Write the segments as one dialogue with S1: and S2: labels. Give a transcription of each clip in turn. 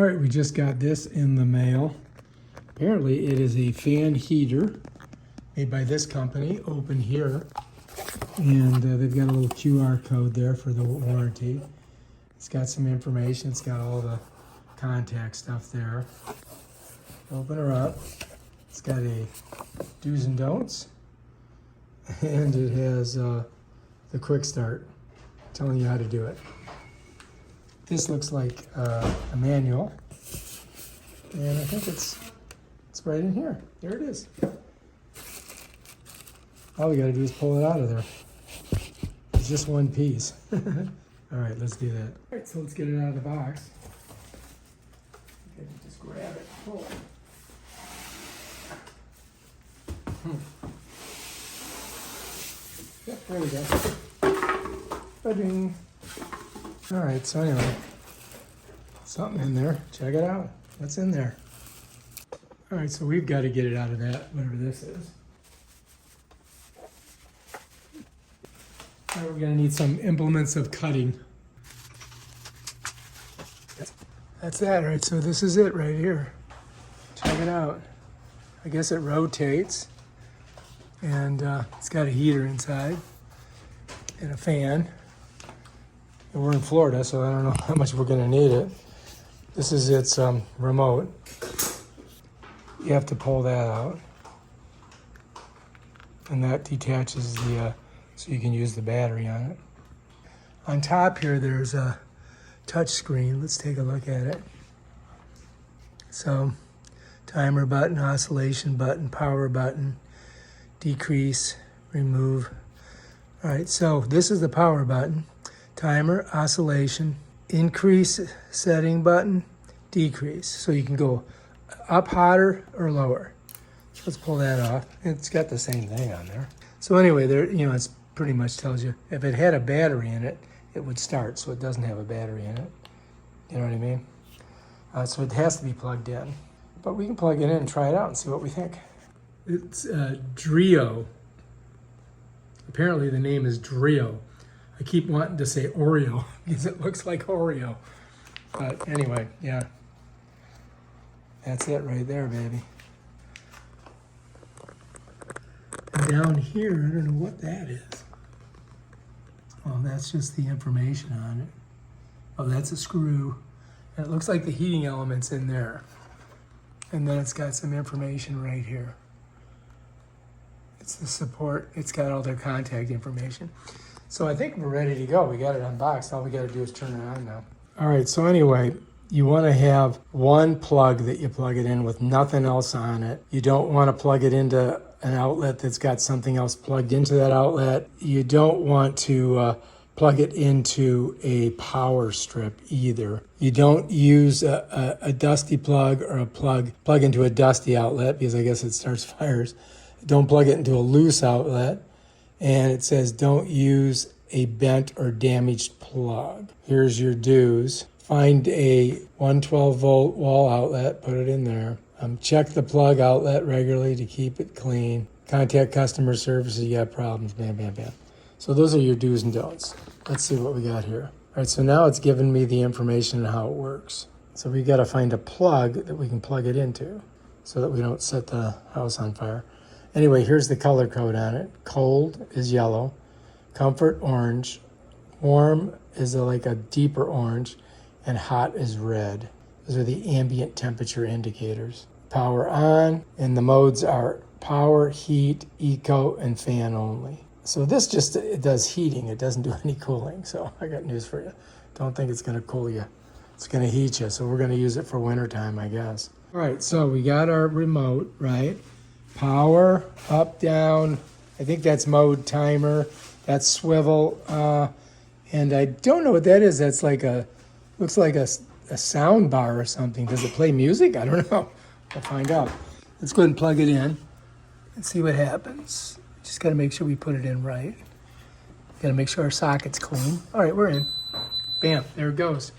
S1: All right, we just got this in the mail. Apparently it is a fan heater made by this company, open here. And they've got a little QR code there for the warranty. It's got some information. It's got all the contact stuff there. Open her up. It's got a do's and don'ts. And it has the quick start telling you how to do it. This looks like a manual. And I think it's right in here. There it is. All we gotta do is pull it out of there. It's just one piece. All right, let's do that. All right, so let's get it out of the box. Okay, just grab it, pull it. Yep, there we go. Ba-ding. All right, so anyway, something in there. Check it out. What's in there? All right, so we've got to get it out of that, whatever this is. All right, we're gonna need some implements of cutting. That's that, right? So this is it right here. Check it out. I guess it rotates, and it's got a heater inside and a fan. And we're in Florida, so I don't know how much we're gonna need it. This is its remote. You have to pull that out, and that detaches the so you can use the battery on it. On top here, there's a touch screen. Let's take a look at it. So, timer button, oscillation button, power button, decrease, remove. All right, so this is the power button. Timer, oscillation, increase setting button, decrease. So you can go up hotter or lower. Let's pull that off. It's got the same thing on there. So anyway, there, you know, it's pretty much tells you if it had a battery in it, it would start. So it doesn't have a battery in it. You know what I mean? So it has to be plugged in. But we can plug it in and try it out and see what we think. It's Dreo. Apparently the name is Dreo. I keep wanting to say Oreo because it looks like Oreo. But anyway, yeah. That's it right there, baby. And down here, I don't know what that is. Oh, that's just the information on it. Oh, that's a screw. And it looks like the heating element's in there. And then it's got some information right here. It's the support. It's got all their contact information. So I think we're ready to go. We got it unboxed. All we got to do is turn it on now. All right, so anyway, you want to have one plug that you plug it in with nothing else on it. You don't want to plug it into an outlet that's got something else plugged into that outlet. You don't want to plug it into a power strip either. You don't use a dusty plug or a plug into a dusty outlet because I guess it starts fires. Don't plug it into a loose outlet. And it says don't use a bent or damaged plug. Here's your do's. Find a 112 volt wall outlet, put it in there. Check the plug outlet regularly to keep it clean. Contact customer service if you got problems, bam, bam, bam. So those are your do's and don'ts. Let's see what we got here. All right, so now it's given me the information on how it works. So we got to find a plug that we can plug it into so that we don't set the house on fire. Anyway, here's the color code on it. Cold is yellow, comfort orange, warm is like a deeper orange, and hot is red. Those are the ambient temperature indicators. Power on, and the modes are power, heat, eco, and fan only. So this it does heating. It doesn't do any cooling. So I got news for you. Don't think it's gonna cool you. It's gonna heat you. So we're gonna use it for wintertime, I guess. All right, so we got our remote, right? Power, up, down. I think that's mode, timer. That's swivel. And I don't know what that is. That's like looks like a sound bar or something. Does it play music? I don't know. We'll find out. Let's go ahead and plug it in and see what happens. Just got to make sure we put it in right. Got to make sure our socket's clean. All right, we're in. Bam, there it goes.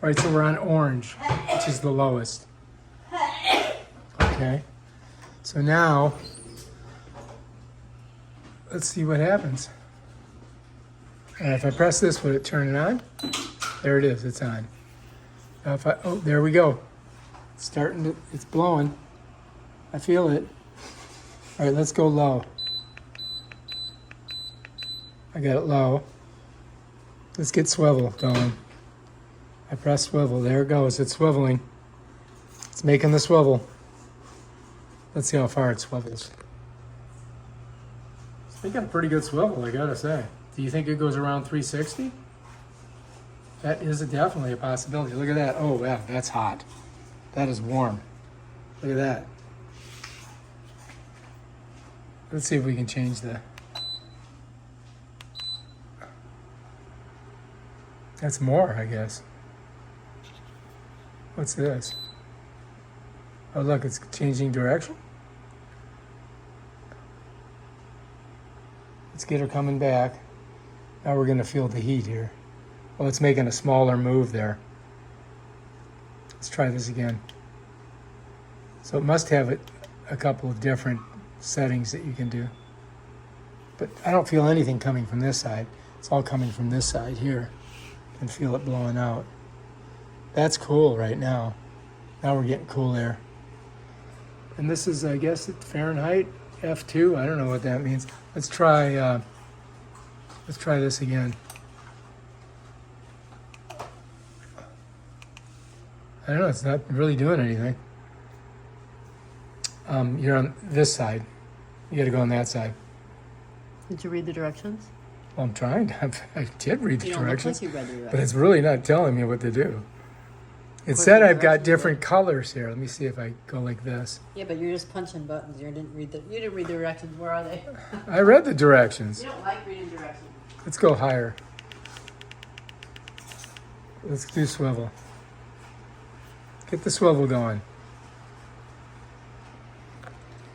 S1: All right, so we're on orange, which is the lowest. Okay. So now, let's see what happens. And if I press this, would it turn it on? There it is, it's on. Oh, there we go. It's starting to, it's blowing. I feel it. All right, let's go low. I got it low. Let's get swivel going. I press swivel. There it goes. It's swiveling. It's making the swivel. Let's see how far it swivels. It's making a pretty good swivel, I gotta say. Do you think it goes around 360? That is definitely a possibility. Look at that. Oh, wow, that's hot. That is warm. Look at that. Let's see if we can change the... That's more, I guess. What's this? Oh, look, it's changing direction. Let's get her coming back. Now we're gonna feel the heat here. Oh, it's making a smaller move there. Let's try this again. So it must have a couple of different settings that you can do. But I don't feel anything coming from this side. It's all coming from this side here. I can feel it blowing out. That's cool right now. Now we're getting cool air. And this is, I guess, Fahrenheit F2. I don't know what that means. Let's try this again. I don't know, it's not really doing anything. You're on this side. You gotta go on that side.
S2: Did you read the directions?
S1: Well, I'm trying to. I did read the directions,
S2: You read the directions.
S1: but it's really not telling me what to do. It said I've got different colors here. Let me see if I go like this.
S2: Yeah, but you're just punching buttons. You didn't read the directions. Where are they?
S1: I read the directions.
S2: You don't like reading directions.
S1: Let's go higher. Let's do swivel. Get the swivel going.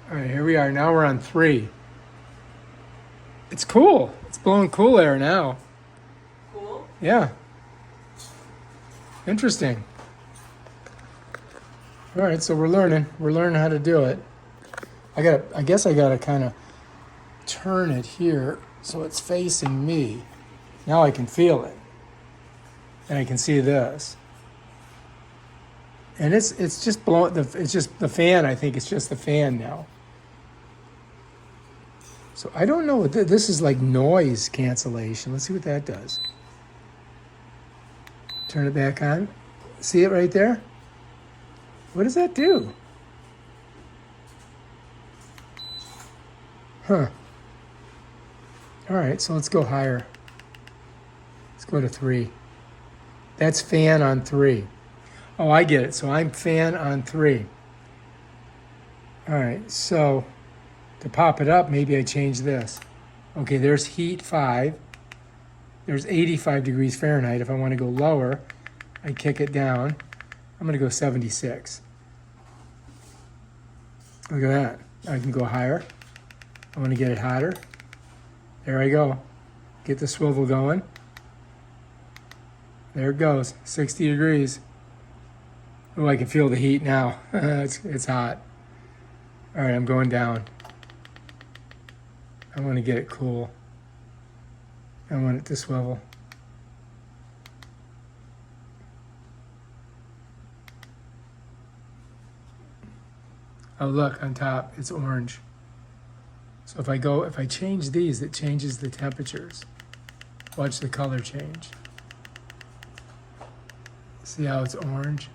S1: All right, here we are. Now we're on 3. It's cool. It's blowing cool air now.
S2: Cool.
S1: Yeah. Interesting. All right, so we're learning. We're learning how to do it. I guess I gotta kind of turn it here so it's facing me. Now I can feel it. And I can see this. And it's just blowing, it's just the fan, I think it's just the fan now. So I don't know what this is, like noise cancellation. Let's see what that does. Turn it back on. See it right there? What does that do? Huh. All right, so let's go higher. Let's go to 3. That's fan on 3. Oh, I get it. So I'm fan on 3. All right, so to pop it up, maybe I change this. Okay, there's heat 5. There's 85 degrees Fahrenheit. If I want to go lower, I kick it down. I'm going to go 76. Look at that. I can go higher. I want to get it hotter. There I go. Get the swivel going. There it goes. 60 degrees. Oh, I can feel the heat now. It's hot. All right, I'm going down. I want to get it cool. I want it to swivel. Oh, look, on top, it's orange. So if I change these, it changes the temperatures. Watch the color change. See how it's orange?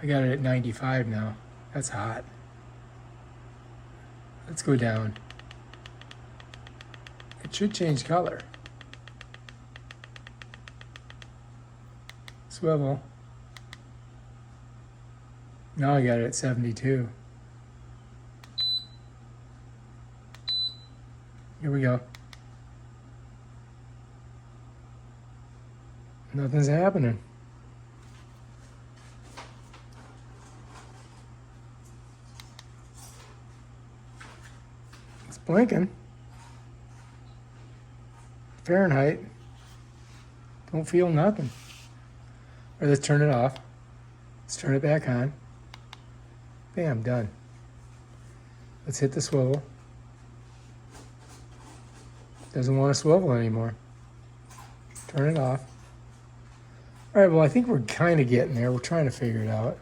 S1: I got it at 95 now. That's hot. Let's go down. It should change color. Swivel. Now I got it at 72. Here we go. Nothing's happening. It's blinking. Fahrenheit. Don't feel nothing. Or let's turn it off. Let's turn it back on. Bam, done. Let's hit the swivel. Doesn't want to swivel anymore. Turn it off. All right, well, I think we're kind of getting there. We're trying to figure it out.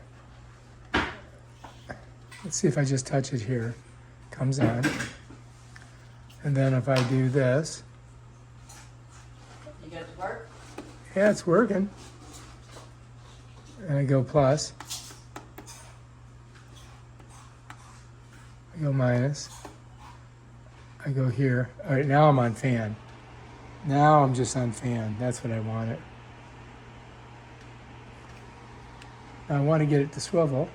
S1: Let's see if I just touch it here. Comes on. And then if I do this.
S2: You got it to work?
S1: Yeah, it's working. And I go plus. I go minus. I go here. All right, now I'm on fan. Now I'm just on fan. That's what I wanted. Now I want to get it to swivel.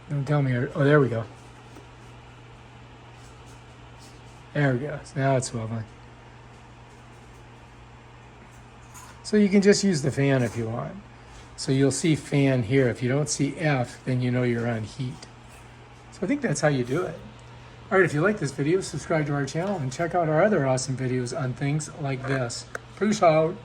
S1: Don't tell me. Oh, there we go. There we go. So now it's swiveling. So you can just use the fan if you want. So you'll see fan here. If you don't see F, then you know you're on heat. So I think that's how you do it. All right, if you like this video, subscribe to our channel and check out our other awesome videos on things like this. Peace out.